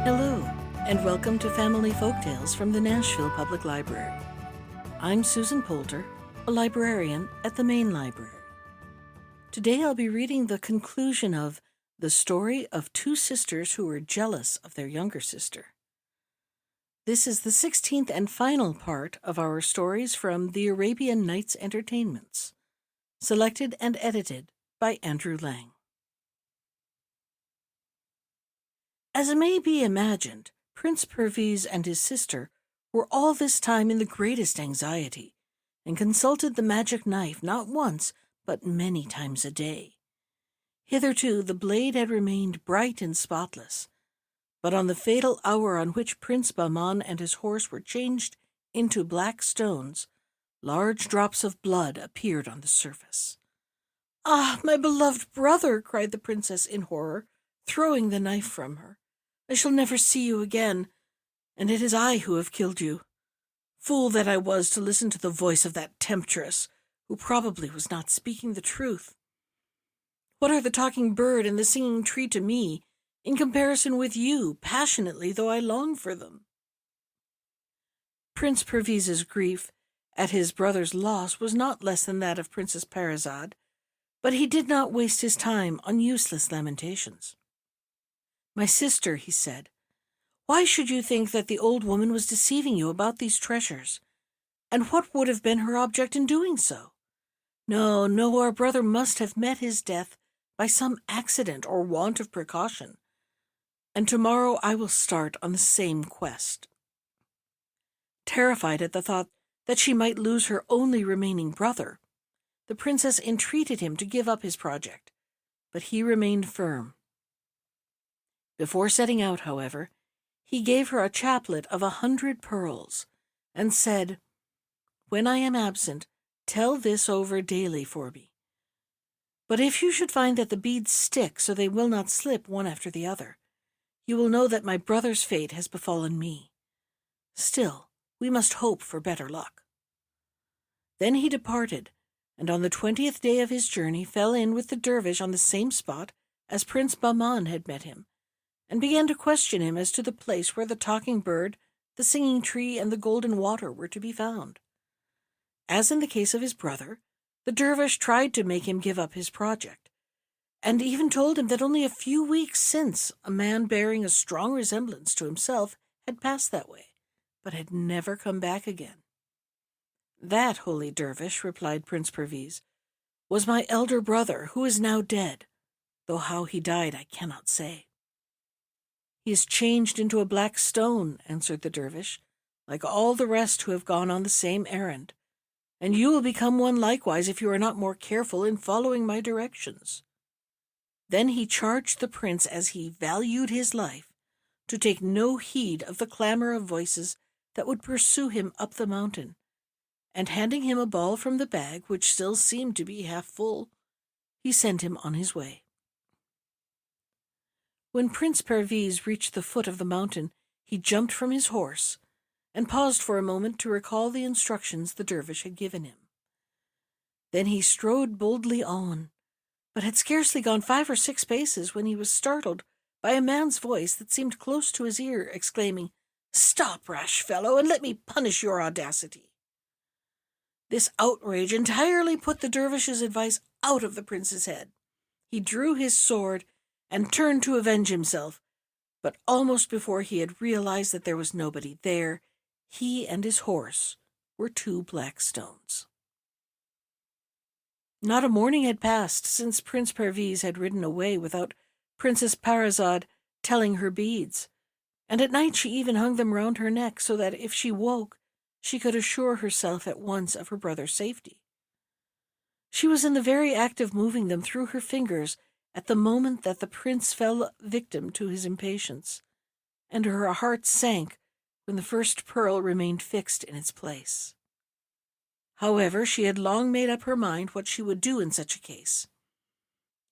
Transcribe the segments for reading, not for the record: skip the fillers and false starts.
Hello, and welcome to Family Folktales from the Nashville Public Library. I'm Susan Poulter, a librarian at the main library. Today I'll be reading the conclusion of The Story of Two Sisters Who Were Jealous of Their Younger Sister. This is the 16th and final part of our stories from the Arabian Nights Entertainments, selected and edited by Andrew Lang. As it may be imagined, Prince Perviz and his sister were all this time in the greatest anxiety, and consulted the magic knife not once, but many times a day. Hitherto the blade had remained bright and spotless, but on the fatal hour on which Prince Bahman and his horse were changed into black stones, large drops of blood appeared on the surface. "Ah, my beloved brother!" cried the princess in horror, throwing the knife from her. "I shall never see you again, and it is I who have killed you. Fool that I was to listen to the voice of that temptress, who probably was not speaking the truth. What are the talking bird and the singing tree to me, in comparison with you, passionately though I long for them?" Prince Perviz's grief at his brother's loss was not less than that of Princess Parizade, but he did not waste his time on useless lamentations. "My sister," he said, "why should you think that the old woman was deceiving you about these treasures? And what would have been her object in doing so? No, no, our brother must have met his death by some accident or want of precaution, and tomorrow I will start on the same quest." Terrified at the thought that she might lose her only remaining brother, the princess entreated him to give up his project, but he remained firm. Before setting out, however, he gave her a chaplet of 100 pearls, and said, "When I am absent, tell this over daily for me. But if you should find that the beads stick so they will not slip one after the other, you will know that my brother's fate has befallen me. Still, we must hope for better luck." Then he departed, and on the 20th day of his journey fell in with the dervish on the same spot as Prince Bahman had met him, and began to question him as to the place where the talking bird, the singing tree, and the golden water were to be found. As in the case of his brother, the dervish tried to make him give up his project, and even told him that only a few weeks since a man bearing a strong resemblance to himself had passed that way, but had never come back again. "That, holy dervish," replied Prince Perviz, "was my elder brother, who is now dead, though how he died I cannot say." "He is changed into a black stone," answered the dervish, "like all the rest who have gone on the same errand, and you will become one likewise if you are not more careful in following my directions." Then he charged the prince, as he valued his life, to take no heed of the clamor of voices that would pursue him up the mountain, and handing him a ball from the bag, which still seemed to be half full, he sent him on his way. When Prince Perviz reached the foot of the mountain, he jumped from his horse, and paused for a moment to recall the instructions the dervish had given him. Then he strode boldly on, but had scarcely gone 5 or 6 paces when he was startled by a man's voice that seemed close to his ear, exclaiming, "Stop, rash fellow, and let me punish your audacity." This outrage entirely put the dervish's advice out of the prince's head. He drew his sword and turned to avenge himself, but almost before he had realized that there was nobody there, he and his horse were 2 black stones. Not a morning had passed since Prince Perviz had ridden away without Princess Parizade telling her beads, and at night she even hung them round her neck so that if she woke, she could assure herself at once of her brother's safety. She was in the very act of moving them through her fingers at the moment that the prince fell victim to his impatience, and her heart sank when the first pearl remained fixed in its place. However, she had long made up her mind what she would do in such a case,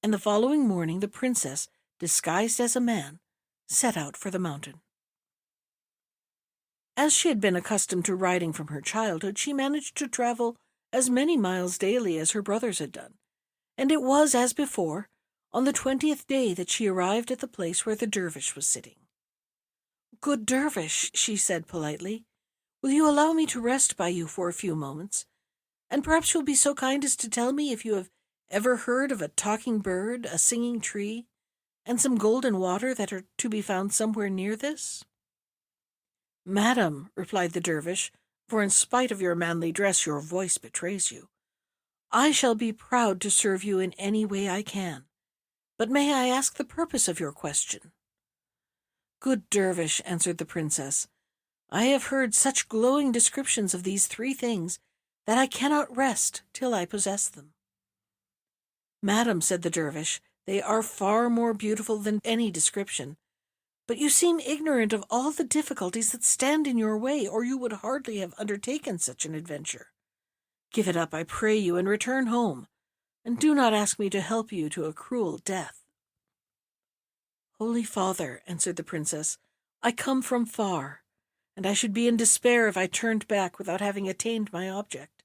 and the following morning the princess, disguised as a man, set out for the mountain. As she had been accustomed to riding from her childhood, she managed to travel as many miles daily as her brothers had done, and it was, as before, on the 20th day that she arrived at the place where the dervish was sitting. "Good dervish," she said politely, "will you allow me to rest by you for a few moments? And perhaps you'll be so kind as to tell me if you have ever heard of a talking bird, a singing tree, and some golden water that are to be found somewhere near this?" "Madam," replied the dervish, for in spite of your manly dress your voice betrays you, "I shall be proud to serve you in any way I can. But may I ask the purpose of your question?" "Good dervish," answered the princess, "I have heard such glowing descriptions of these three things that I cannot rest till I possess them." "Madam," said the dervish, "they are far more beautiful than any description. But you seem ignorant of all the difficulties that stand in your way, or you would hardly have undertaken such an adventure. Give it up, I pray you, and return home, and do not ask me to help you to a cruel death." "Holy father," answered the princess, "I come from far, and I should be in despair if I turned back without having attained my object.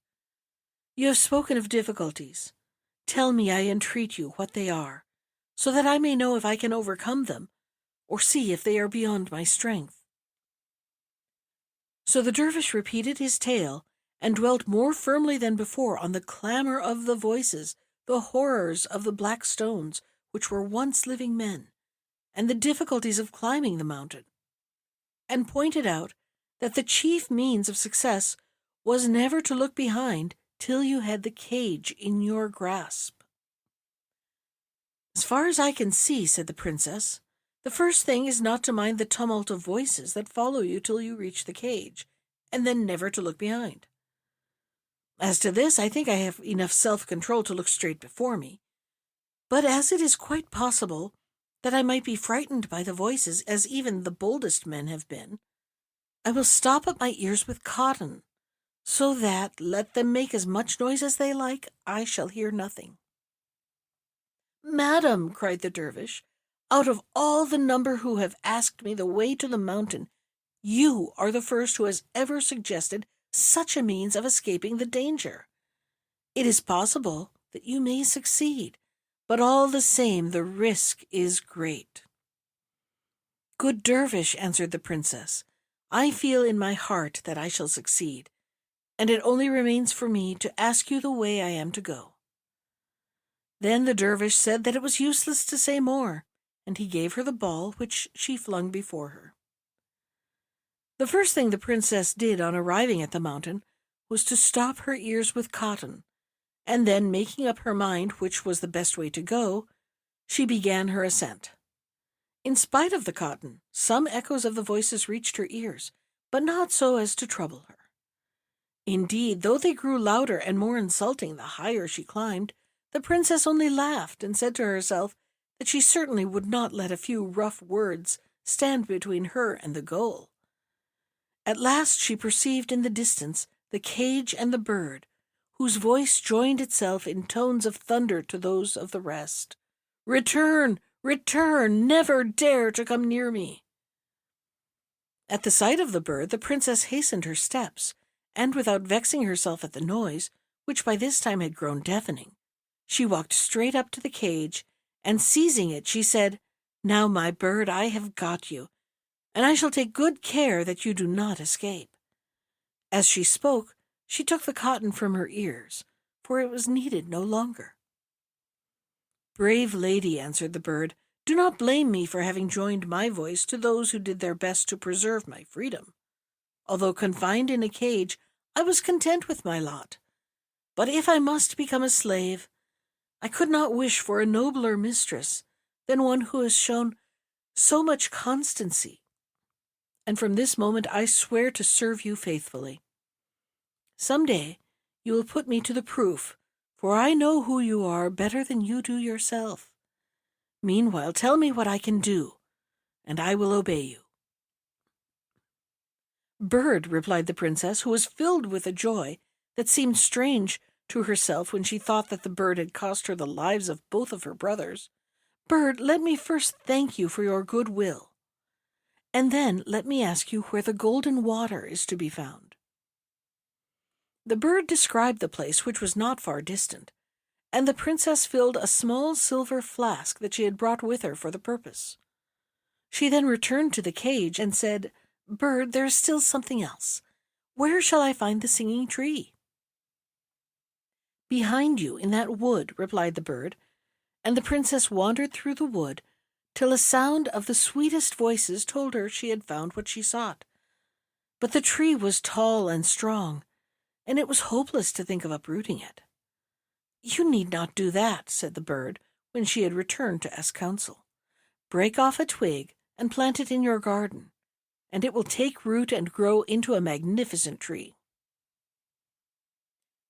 You have spoken of difficulties. Tell me, I entreat you, what they are, so that I may know if I can overcome them, or see if they are beyond my strength." So the dervish repeated his tale, and dwelt more firmly than before on the clamor of the voices, the horrors of the black stones, which were once living men, and the difficulties of climbing the mountain, and pointed out that the chief means of success was never to look behind till you had the cage in your grasp. "As far as I can see," said the princess, "the first thing is not to mind the tumult of voices that follow you till you reach the cage, and then never to look behind. As to this, I think I have enough self-control to look straight before me. But as it is quite possible that I might be frightened by the voices, as even the boldest men have been, I will stop up my ears with cotton, so that, let them make as much noise as they like, I shall hear nothing." "Madam," cried the dervish, "out of all the number who have asked me the way to the mountain, you are the first who has ever suggested such a means of escaping the danger. It is possible that you may succeed, but all the same the risk is great." "Good dervish," answered the princess, "I feel in my heart that I shall succeed, and it only remains for me to ask you the way I am to go." Then the dervish said that it was useless to say more, and he gave her the ball, which she flung before her. The first thing the princess did on arriving at the mountain was to stop her ears with cotton, and then, making up her mind which was the best way to go, she began her ascent. In spite of the cotton, some echoes of the voices reached her ears, but not so as to trouble her. Indeed, though they grew louder and more insulting the higher she climbed, the princess only laughed and said to herself that she certainly would not let a few rough words stand between her and the goal. At last she perceived in the distance the cage and the bird, whose voice joined itself in tones of thunder to those of the rest. "Return! Return! Never dare to come near me!" At the sight of the bird, the princess hastened her steps, and without vexing herself at the noise, which by this time had grown deafening, she walked straight up to the cage, and seizing it, she said, "Now, my bird, I have got you, and I shall take good care that you do not escape." As she spoke, she took the cotton from her ears, for it was needed no longer. "Brave lady," answered the bird, "do not blame me for having joined my voice to those who did their best to preserve my freedom. Although confined in a cage, I was content with my lot. But if I must become a slave, I could not wish for a nobler mistress than one who has shown so much constancy. And from this moment I swear to serve you faithfully. Some day you will put me to the proof, for I know who you are better than you do yourself. Meanwhile, tell me what I can do, and I will obey you." "Bird," replied the princess, who was filled with a joy that seemed strange to herself when she thought that the bird had cost her the lives of both of her brothers, "Bird, let me first thank you for your good will, and then let me ask you where the golden water is to be found." The bird described the place, which was not far distant, and the princess filled a small silver flask that she had brought with her for the purpose. She then returned to the cage and said, "Bird, there is still something else. Where shall I find the singing tree?" "Behind you, in that wood," replied the bird, and the princess wandered through the wood till a sound of the sweetest voices told her she had found what she sought. But the tree was tall and strong, and it was hopeless to think of uprooting it. "You need not do that," said the bird, when she had returned to ask counsel. "Break off a twig and plant it in your garden, and it will take root and grow into a magnificent tree."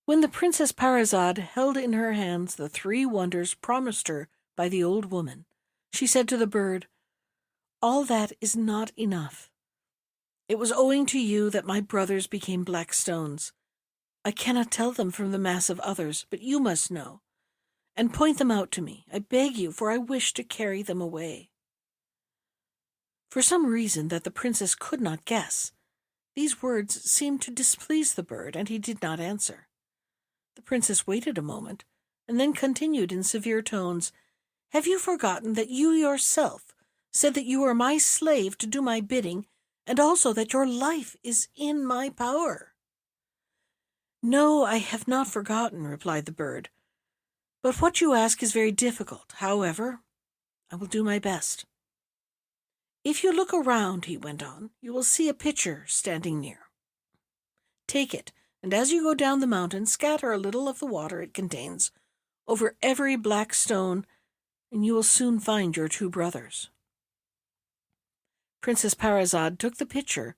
When the Princess Parizade held in her hands the 3 wonders promised her by the old woman, she said to the bird, "All that is not enough. It was owing to you that my brothers became black stones. I cannot tell them from the mass of others, but you must know, and point them out to me. I beg you, for I wish to carry them away." For some reason that the princess could not guess, these words seemed to displease the bird, and he did not answer. The princess waited a moment, and then continued in severe tones, "Have you forgotten that you yourself said that you are my slave to do my bidding, and also that your life is in my power?" "No, I have not forgotten," replied the bird, "but what you ask is very difficult. However, I will do my best. If you look around," he went on, "you will see a pitcher standing near. Take it, and as you go down the mountain, scatter a little of the water it contains over every black stone, and you will soon find your 2 brothers." Princess Parizade took the pitcher,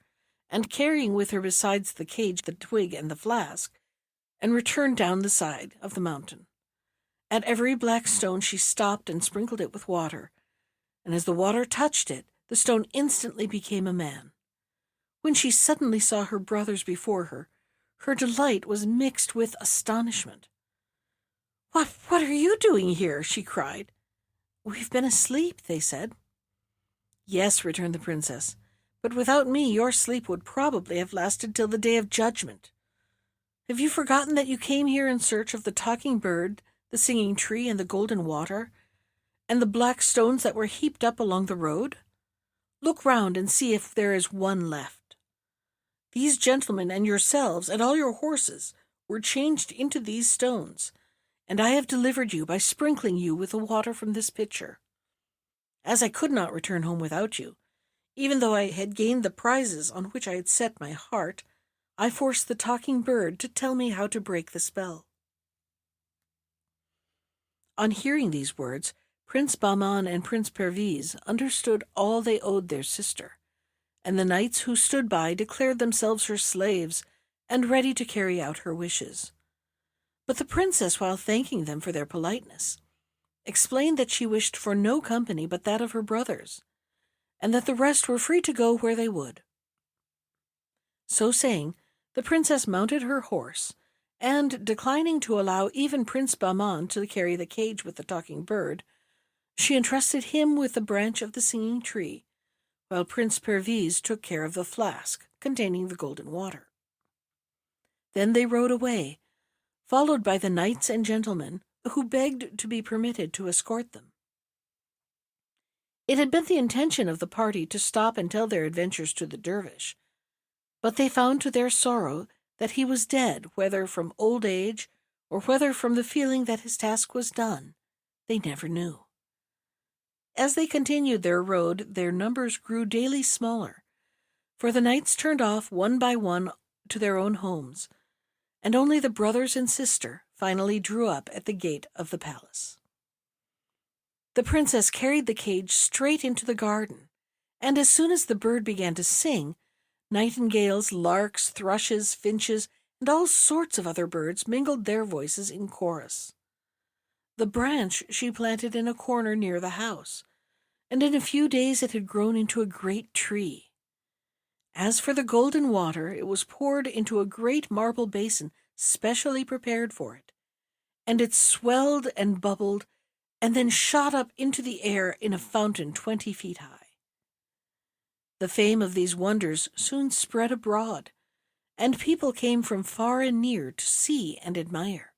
and carrying with her besides the cage the twig and the flask, and returned down the side of the mountain. At every black stone she stopped and sprinkled it with water, and as the water touched it, the stone instantly became a man. When she suddenly saw her brothers before her, her delight was mixed with astonishment. What are you doing here?" she cried. "We've been asleep," they said. "Yes," returned the princess, "but without me your sleep would probably have lasted till the day of judgment. Have you forgotten that you came here in search of the talking bird, the singing tree, and the golden water, and the black stones that were heaped up along the road? Look round and see if there is one left. These gentlemen and yourselves and all your horses were changed into these stones, and I have delivered you by sprinkling you with the water from this pitcher. As I could not return home without you, even though I had gained the prizes on which I had set my heart, I forced the talking bird to tell me how to break the spell." On hearing these words, Prince Bahman and Prince Perviz understood all they owed their sister, and the knights who stood by declared themselves her slaves and ready to carry out her wishes. But the princess, while thanking them for their politeness, explained that she wished for no company but that of her brothers, and that the rest were free to go where they would. So saying, the princess mounted her horse, and, declining to allow even Prince Bahman to carry the cage with the talking bird, she entrusted him with the branch of the singing tree, while Prince Perviz took care of the flask containing the golden water. Then they rode away, followed by the knights and gentlemen, who begged to be permitted to escort them. It had been the intention of the party to stop and tell their adventures to the dervish, but they found to their sorrow that he was dead, whether from old age or whether from the feeling that his task was done, they never knew. As they continued their road, their numbers grew daily smaller, for the knights turned off one by one to their own homes, and only the brothers and sister finally drew up at the gate of the palace. The princess carried the cage straight into the garden, and as soon as the bird began to sing, nightingales, larks, thrushes, finches, and all sorts of other birds mingled their voices in chorus. The branch she planted in a corner near the house, and in a few days it had grown into a great tree. As for the golden water, it was poured into a great marble basin specially prepared for it, and it swelled and bubbled, and then shot up into the air in a fountain 20 feet high. The fame of these wonders soon spread abroad, and people came from far and near to see and admire.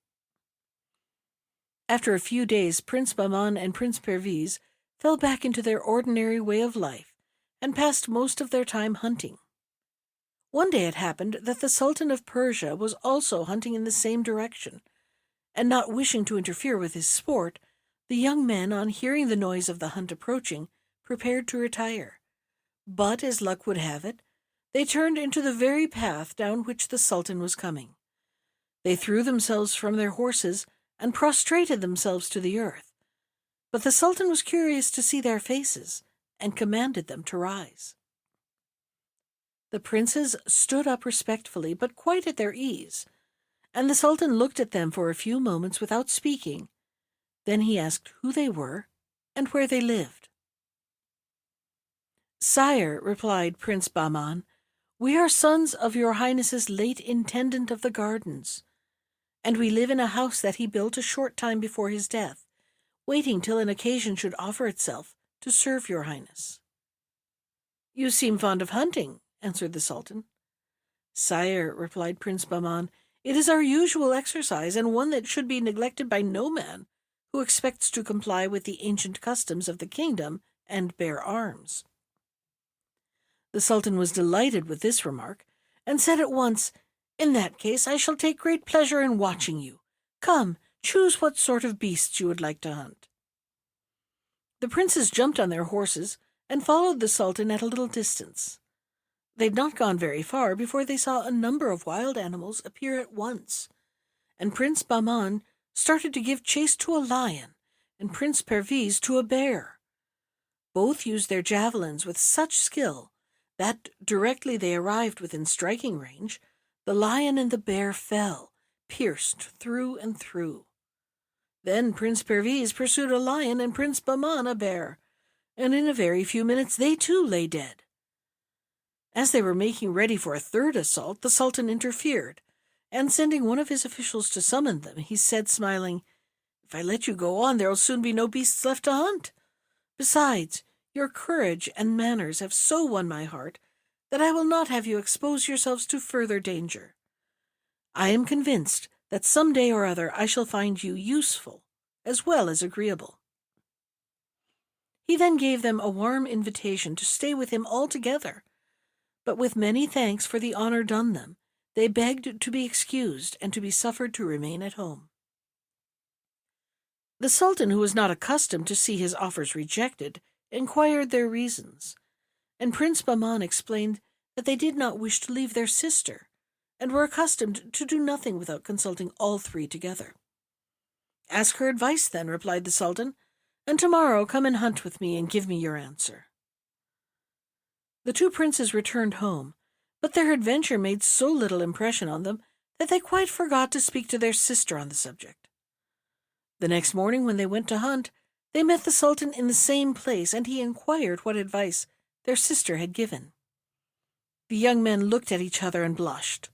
After a few days, Prince Bahman and Prince Perviz fell back into their ordinary way of life, and passed most of their time hunting. One day it happened that the Sultan of Persia was also hunting in the same direction, and not wishing to interfere with his sport, the young men, on hearing the noise of the hunt approaching, prepared to retire. But, as luck would have it, they turned into the very path down which the Sultan was coming. They threw themselves from their horses and prostrated themselves to the earth. But the Sultan was curious to see their faces, and commanded them to rise. The princes stood up respectfully, but quite at their ease, and the Sultan looked at them for a few moments without speaking. Then he asked who they were and where they lived. "Sire," replied Prince Bahman, "we are sons of your Highness's late intendant of the gardens, and we live in a house that he built a short time before his death, waiting till an occasion should offer itself to serve your Highness." "You seem fond of hunting," answered the Sultan. "Sire," replied Prince Bahman, "it is our usual exercise, and one that should be neglected by no man who expects to comply with the ancient customs of the kingdom and bear arms." The Sultan was delighted with this remark, and said at once, "In that case I shall take great pleasure in watching you. Come, choose what sort of beasts you would like to hunt." The princes jumped on their horses and followed the Sultan at a little distance. They had not gone very far before they saw a number of wild animals appear at once, and Prince Bahman started to give chase to a lion, and Prince Perviz to a bear. Both used their javelins with such skill that, directly they arrived within striking range, the lion and the bear fell, pierced through and through. Then Prince Perviz pursued a lion and Prince Bahman a bear, and in a very few minutes they too lay dead. As they were making ready for a third assault, the Sultan interfered, and sending one of his officials to summon them, he said, smiling, "If I let you go on, there will soon be no beasts left to hunt. Besides, your courage and manners have so won my heart that I will not have you expose yourselves to further danger. I am convinced that some day or other I shall find you useful as well as agreeable." He then gave them a warm invitation to stay with him altogether, but with many thanks for the honor done them, they begged to be excused and to be suffered to remain at home. The Sultan, who was not accustomed to see his offers rejected, inquired their reasons, and Prince Bahman explained that they did not wish to leave their sister, and were accustomed to do nothing without consulting all three together. "Ask her advice, then," replied the Sultan, "and tomorrow come and hunt with me and give me your answer." The two princes returned home, but their adventure made so little impression on them that they quite forgot to speak to their sister on the subject. The next morning, when they went to hunt, they met the Sultan in the same place, and he inquired what advice their sister had given. The young men looked at each other and blushed.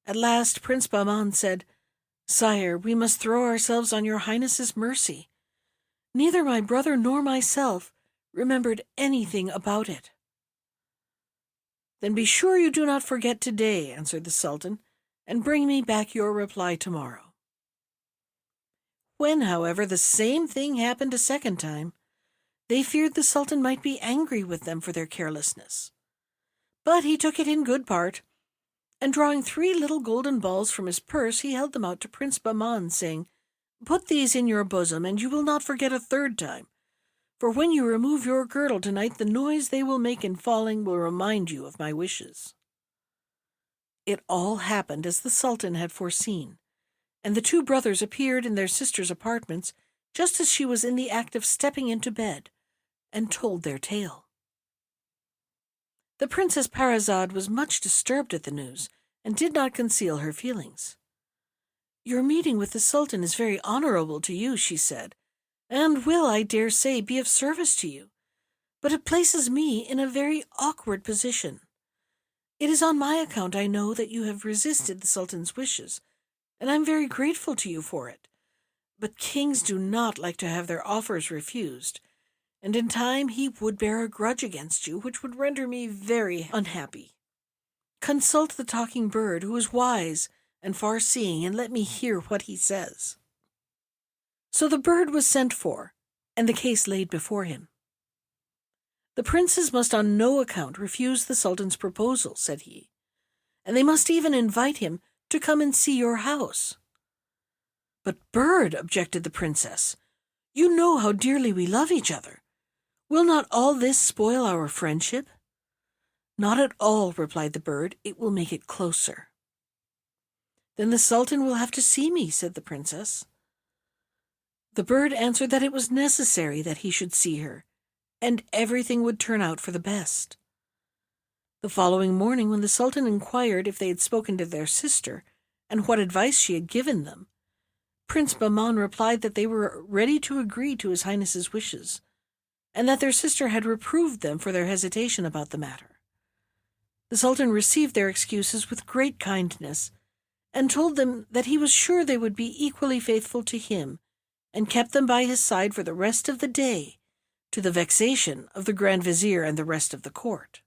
At last Prince Bahman said, "Sire, we must throw ourselves on your Highness's mercy. Neither my brother nor myself remembered anything about it." "Then be sure you do not forget today," answered the Sultan, "and bring me back your reply tomorrow." When, however, the same thing happened a second time, they feared the Sultan might be angry with them for their carelessness. But he took it in good part, and drawing 3 little golden balls from his purse, he held them out to Prince Bahman, saying, "Put these in your bosom, and you will not forget a third time. For when you remove your girdle tonight, the noise they will make in falling will remind you of my wishes." It all happened as the Sultan had foreseen, and the two brothers appeared in their sister's apartments just as she was in the act of stepping into bed, and told their tale. The Princess Parizade was much disturbed at the news, and did not conceal her feelings. "Your meeting with the Sultan is very honorable to you," she said, "and will, I dare say, be of service to you. But it places me in a very awkward position. It is on my account, I know, that you have resisted the Sultan's wishes, and I am very grateful to you for it. But kings do not like to have their offers refused, and in time he would bear a grudge against you, which would render me very unhappy. Consult the talking bird, who is wise and far-seeing, and let me hear what he says." So the bird was sent for, and the case laid before him. "The princes must on no account refuse the Sultan's proposal," said he, "and they must even invite him to come and see your house." "But, bird," objected the princess, "you know how dearly we love each other. Will not all this spoil our friendship?" "Not at all," replied the bird. "It will make it closer." "Then the Sultan will have to see me," said the princess. The bird answered that it was necessary that he should see her, and everything would turn out for the best. The following morning, when the Sultan inquired if they had spoken to their sister, and what advice she had given them, Prince Bahman replied that they were ready to agree to His Highness's wishes, and that their sister had reproved them for their hesitation about the matter. The Sultan received their excuses with great kindness, and told them that he was sure they would be equally faithful to him, and kept them by his side for the rest of the day, to the vexation of the Grand Vizier and the rest of the court.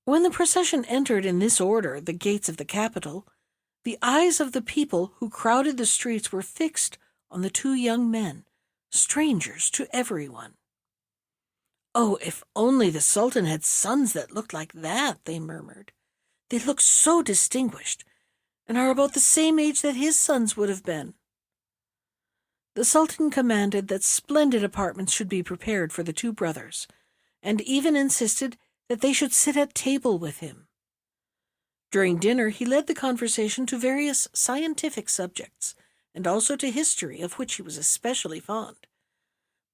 When the procession entered in this order the gates of the capital, the eyes of the people who crowded the streets were fixed on the two young men, strangers to everyone. "Oh, if only the Sultan had sons that looked like that," they murmured. "They look so distinguished, and are about the same age that his sons would have been." The Sultan commanded that splendid apartments should be prepared for the two brothers, and even insisted that they should sit at table with him. During dinner he led the conversation to various scientific subjects, and also to history, of which he was especially fond.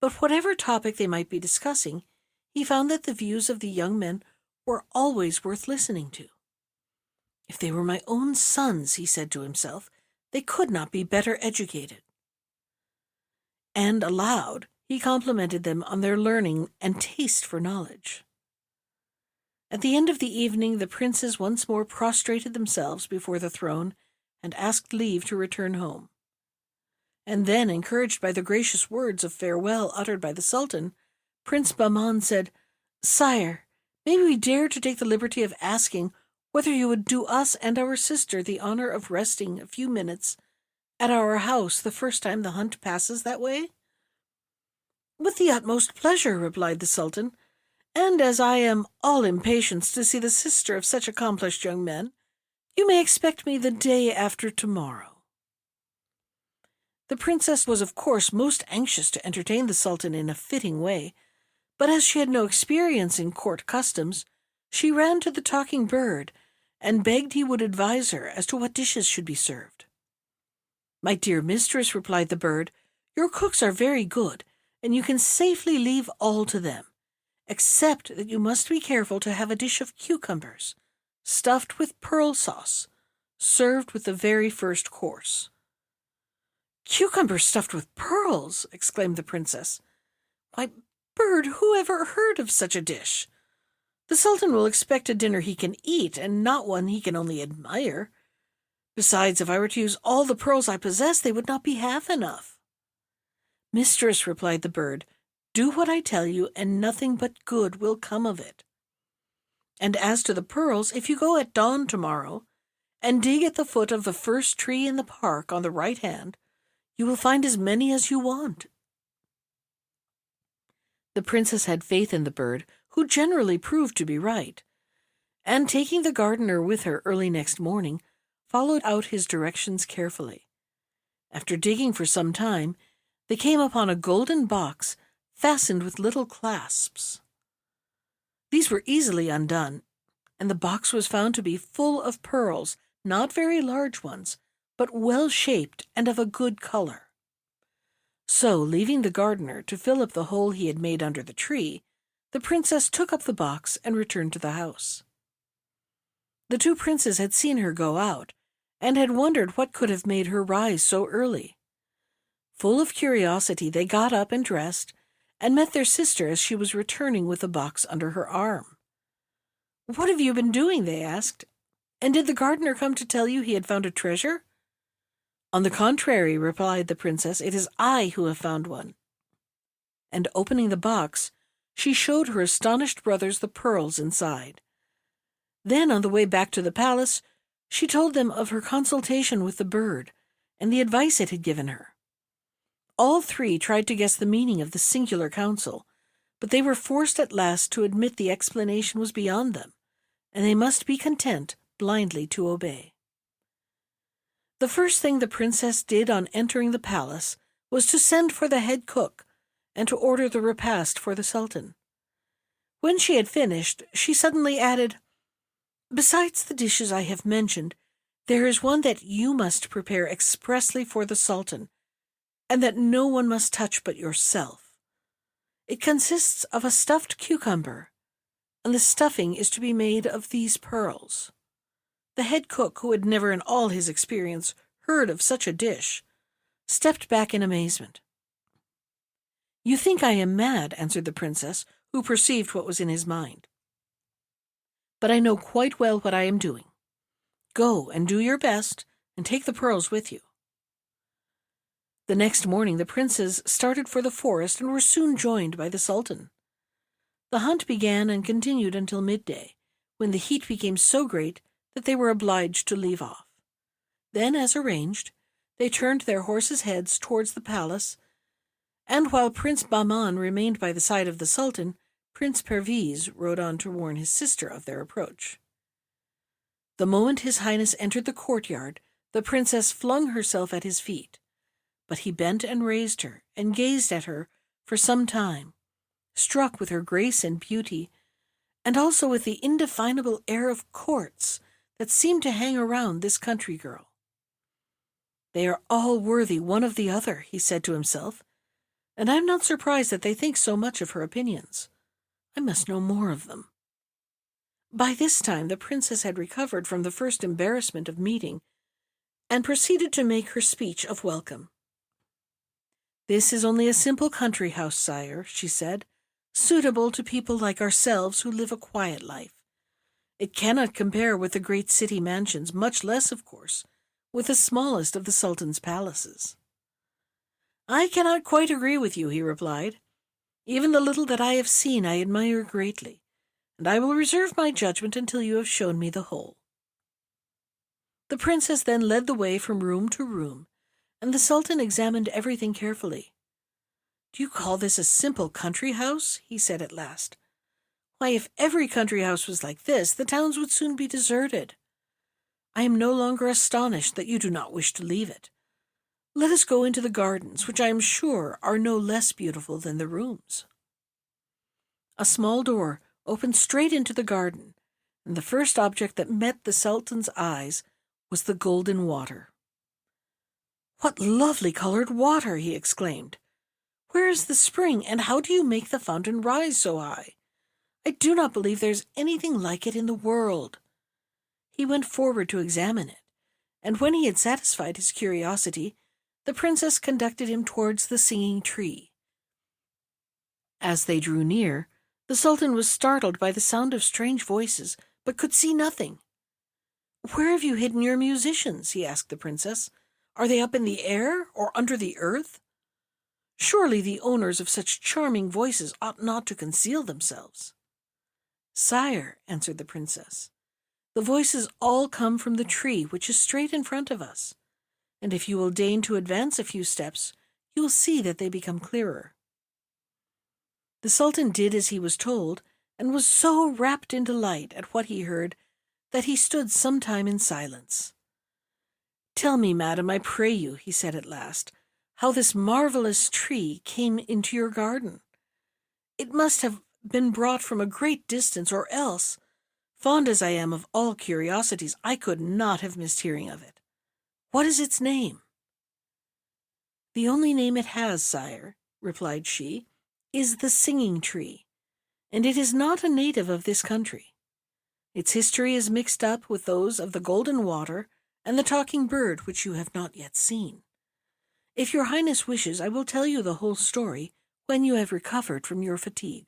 But whatever topic they might be discussing, he found that the views of the young men were always worth listening to. "If they were my own sons," he said to himself, "they could not be better educated." And aloud he complimented them on their learning and taste for knowledge. At the end of the evening the princes once more prostrated themselves before the throne and asked leave to return home. And then, encouraged by the gracious words of farewell uttered by the Sultan, Prince Bahman said, "Sire, may we dare to take the liberty of asking whether you would do us and our sister the honor of resting a few minutes at our house the first time the hunt passes that way?" "With the utmost pleasure," replied the Sultan, "and as I am all impatience to see the sister of such accomplished young men, you may expect me the day after tomorrow." The princess was of course most anxious to entertain the Sultan in a fitting way, but as she had no experience in court customs, she ran to the talking bird and begged he would advise her as to what dishes should be served. "My dear mistress," replied the bird, "your cooks are very good, and you can safely leave all to them, except that you must be careful to have a dish of cucumbers, stuffed with pearl sauce, served with the very first course." "Cucumbers stuffed with pearls!" exclaimed the princess. "Why, bird, who ever heard of such a dish? The Sultan will expect a dinner he can eat, and not one he can only admire. Besides, if I were to use all the pearls I possess, they would not be half enough." "Mistress," replied the bird, "do what I tell you, and nothing but good will come of it. And as to the pearls, if you go at dawn tomorrow, and dig at the foot of the first tree in the park on the right hand, you will find as many as you want." The princess had faith in the bird, who generally proved to be right, and taking the gardener with her early next morning, followed out his directions carefully. After digging for some time, they came upon a golden box fastened with little clasps. These were easily undone, and the box was found to be full of pearls, not very large ones, but well-shaped and of a good color. So, leaving the gardener to fill up the hole he had made under the tree, the princess took up the box and returned to the house. The two princes had seen her go out, and had wondered what could have made her rise so early. Full of curiosity, they got up and dressed, and met their sister as she was returning with the box under her arm. "What have you been doing?" they asked. "And did the gardener come to tell you he had found a treasure?" "On the contrary," replied the princess, "it is I who have found one." And opening the box, she showed her astonished brothers the pearls inside. Then, on the way back to the palace, she told them of her consultation with the bird, and the advice it had given her. All three tried to guess the meaning of the singular counsel, but they were forced at last to admit the explanation was beyond them, and they must be content blindly to obey. The first thing the princess did on entering the palace was to send for the head cook and to order the repast for the Sultan. When she had finished, she suddenly added, "Besides the dishes I have mentioned, there is one that you must prepare expressly for the Sultan, and that no one must touch but yourself. It consists of a stuffed cucumber, and the stuffing is to be made of these pearls." The head cook, who had never in all his experience heard of such a dish, stepped back in amazement. "You think I am mad," answered the princess, who perceived what was in his mind. "But I know quite well what I am doing. Go and do your best, and take the pearls with you." The next morning the princes started for the forest and were soon joined by the Sultan. The hunt began and continued until midday, when the heat became so great that they were obliged to leave off. Then, as arranged, they turned their horses' heads towards the palace, and while Prince Bahman remained by the side of the Sultan, Prince Perviz rode on to warn his sister of their approach. The moment His Highness entered the courtyard, the princess flung herself at his feet, but he bent and raised her, and gazed at her for some time, struck with her grace and beauty, and also with the indefinable air of courts that seemed to hang around this country girl. "They are all worthy one of the other," he said to himself, "and I am not surprised that they think so much of her opinions. I must know more of them." By this time the princess had recovered from the first embarrassment of meeting, and proceeded to make her speech of welcome. "This is only a simple country house, sire," she said, "suitable to people like ourselves who live a quiet life. It cannot compare with the great city mansions, much less, of course, with the smallest of the Sultan's palaces." "I cannot quite agree with you," he replied. "Even the little that I have seen I admire greatly, and I will reserve my judgment until you have shown me the whole." The princess then led the way from room to room, and the Sultan examined everything carefully. "Do you call this a simple country house?" he said at last. "Why, if every country house was like this, the towns would soon be deserted. I am no longer astonished that you do not wish to leave it. Let us go into the gardens, which I am sure are no less beautiful than the rooms." A small door opened straight into the garden, and the first object that met the Sultan's eyes was the golden water. "What lovely colored water!" he exclaimed. "Where is the spring, and how do you make the fountain rise so high? I do not believe there is anything like it in the world." He went forward to examine it, and when he had satisfied his curiosity, the princess conducted him towards the singing tree. As they drew near, the Sultan was startled by the sound of strange voices, but could see nothing. "Where have you hidden your musicians?" he asked the princess. "Are they up in the air or under the earth? Surely the owners of such charming voices ought not to conceal themselves." "Sire," answered the princess, "the voices all come from the tree which is straight in front of us, and if you will deign to advance a few steps, you will see that they become clearer." The Sultan did as he was told, and was so wrapped in delight at what he heard that he stood some time in silence. "Tell me, madam, I pray you," he said at last, "how this marvelous tree came into your garden. It must have been brought from a great distance, or else, fond as I am of all curiosities, I could not have missed hearing of it. What is its name?" "The only name it has, sire," replied she, "is the singing tree, and it is not a native of this country. Its history is mixed up with those of the golden water and the talking bird, which you have not yet seen. If your highness wishes, I will tell you the whole story when you have recovered from your fatigue."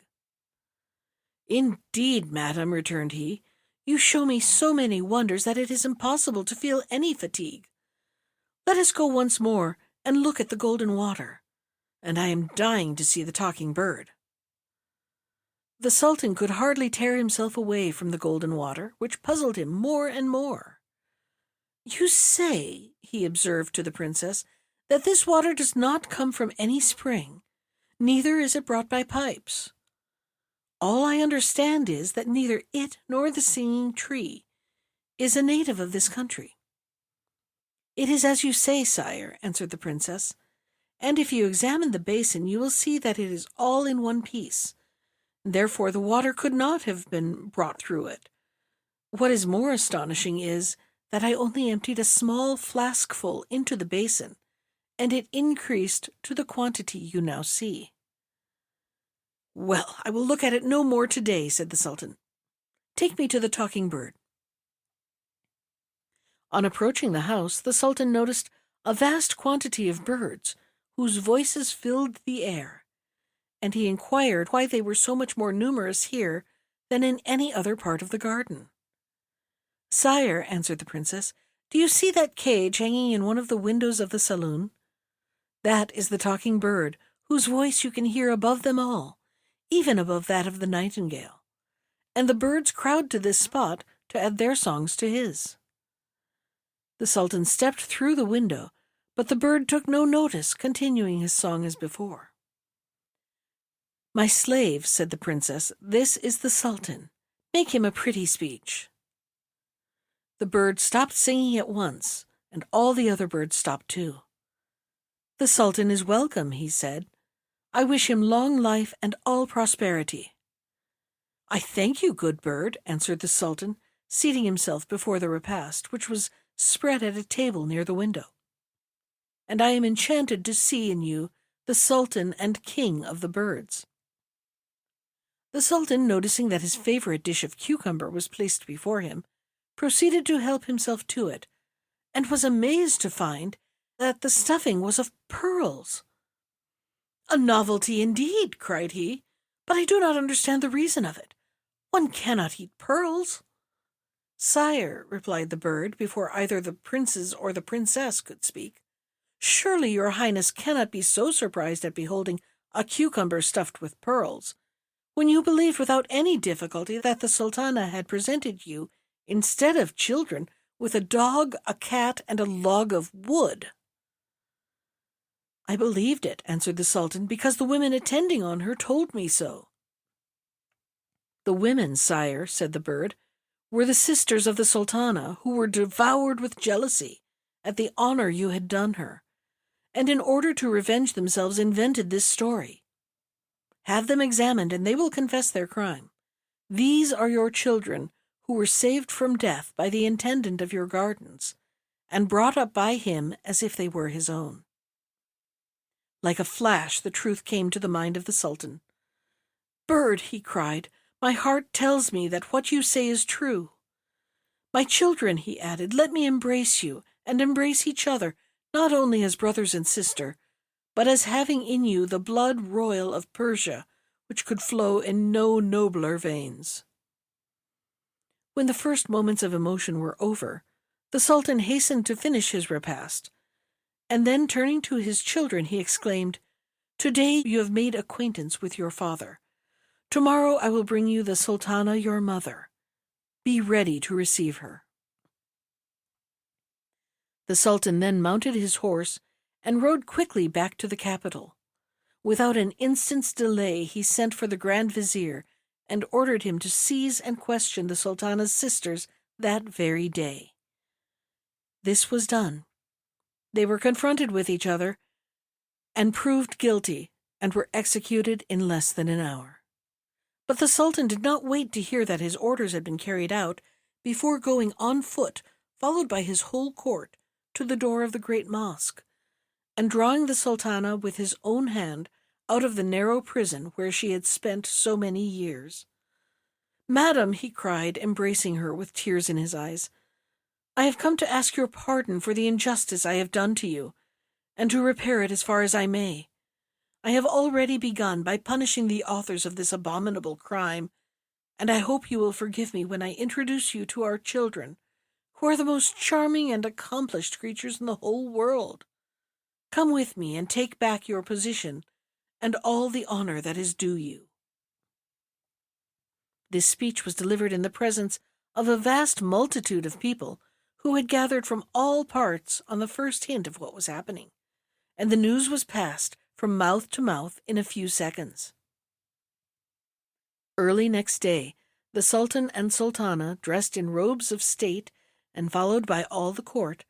"Indeed, madam," returned he, "you show me so many wonders that it is impossible to feel any fatigue. Let us go once more and look at the golden water, and I am dying to see the talking bird." The Sultan could hardly tear himself away from the golden water, which puzzled him more and more. "You say," he observed to the princess, "that this water does not come from any spring, neither is it brought by pipes. All I understand is that neither it nor the singing tree is a native of this country." "It is as you say, sire," answered the princess, "and if you examine the basin you will see that it is all in one piece. Therefore the water could not have been brought through it. What is more astonishing is that I only emptied a small flaskful into the basin, and it increased to the quantity you now see." "Well, I will look at it no more today," said the Sultan. "Take me to the talking bird." On approaching the house, the Sultan noticed a vast quantity of birds, whose voices filled the air, and he inquired why they were so much more numerous here than in any other part of the garden. "Sire," answered the princess, "do you see that cage hanging in one of the windows of the saloon? That is the talking bird, whose voice you can hear above them all, even above that of the nightingale. And the birds crowd to this spot to add their songs to his." The Sultan stepped through the window, but the bird took no notice, continuing his song as before. "My slave," said the princess, "this is the Sultan. Make him a pretty speech." The bird stopped singing at once, and all the other birds stopped too. "The Sultan is welcome," he said. "I wish him long life and all prosperity." "I thank you, good bird," answered the Sultan, seating himself before the repast, which was spread at a table near the window. "And I am enchanted to see in you the Sultan and King of the birds." The Sultan, noticing that his favorite dish of cucumber was placed before him, proceeded to help himself to it, and was amazed to find that the stuffing was of pearls. "A novelty indeed," cried he, "but I do not understand the reason of it. One cannot eat pearls." "Sire," replied the bird, before either the princes or the princess could speak, "surely your highness cannot be so surprised at beholding a cucumber stuffed with pearls, when you believed without any difficulty that the sultana had presented you, instead of children, with a dog, a cat, and a log of wood." "I believed it," answered the Sultan, "because the women attending on her told me so." "The women, sire," said the bird, "were the sisters of the sultana, who were devoured with jealousy at the honor you had done her, and in order to revenge themselves invented this story. Have them examined, and they will confess their crime. These are your children, who were saved from death by the intendant of your gardens, and brought up by him as if they were his own." Like a flash, the truth came to the mind of the Sultan. "Bird," he cried, "my heart tells me that what you say is true. My children," he added, "let me embrace you, and embrace each other, not only as brothers and sister, but as having in you the blood royal of Persia, which could flow in no nobler veins." When the first moments of emotion were over, the Sultan hastened to finish his repast, and then turning to his children he exclaimed, "Today you have made acquaintance with your father. Tomorrow I will bring you the sultana your mother. Be ready to receive her." The Sultan then mounted his horse and rode quickly back to the capital. Without an instant's delay he sent for the Grand Vizier and ordered him to seize and question the sultana's sisters that very day. This was done. They were confronted with each other and proved guilty, and were executed in less than an hour. But the Sultan did not wait to hear that his orders had been carried out before going on foot, followed by his whole court, to the door of the great mosque, and drawing the sultana with his own hand out of the narrow prison where she had spent so many years. "Madam," he cried, embracing her with tears in his eyes, "I have come to ask your pardon for the injustice I have done to you, and to repair it as far as I may. I have already begun by punishing the authors of this abominable crime, and I hope you will forgive me when I introduce you to our children, who are the most charming and accomplished creatures in the whole world. Come with me and take back your position and all the honor that is due you." This speech was delivered in the presence of a vast multitude of people who had gathered from all parts on the first hint of what was happening, and the news was passed from mouth to mouth in a few seconds. Early next day, the Sultan and Sultana, dressed in robes of state and followed by all the court,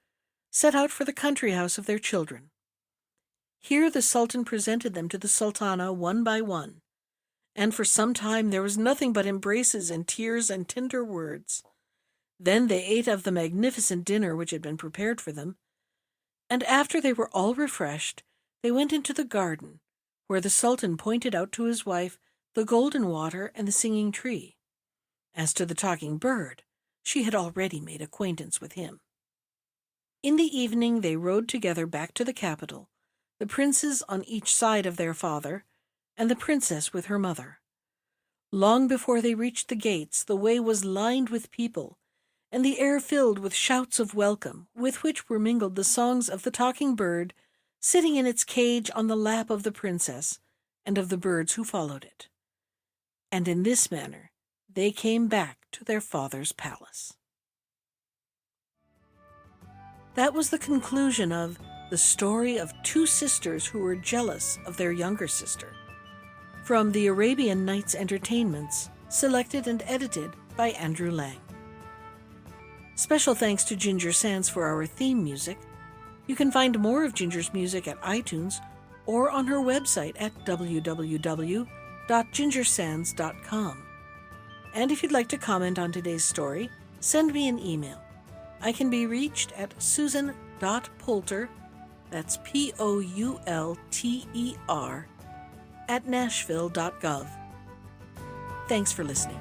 set out for the country house of their children. Here the Sultan presented them to the Sultana one by one, and for some time there was nothing but embraces and tears and tender words. Then they ate of the magnificent dinner which had been prepared for them, and after they were all refreshed, they went into the garden, where the Sultan pointed out to his wife the golden water and the singing tree. As to the talking bird, she had already made acquaintance with him. In the evening they rode together back to the capital, the princes on each side of their father, and the princess with her mother. Long before they reached the gates, the way was lined with people, and the air filled with shouts of welcome, with which were mingled the songs of the talking bird sitting in its cage on the lap of the princess, and of the birds who followed it. And in this manner they came back to their father's palace. That was the conclusion of The Story of Two Sisters Who Were Jealous of Their Younger Sister, from the Arabian Nights Entertainments, selected and edited by Andrew Lang. Special thanks to Ginger Sands for our theme music. You can find more of Ginger's music at iTunes or on her website at www.gingersands.com. And if you'd like to comment on today's story, send me an email. I can be reached at susan.poulter, that's Poulter, at nashville.gov. Thanks for listening.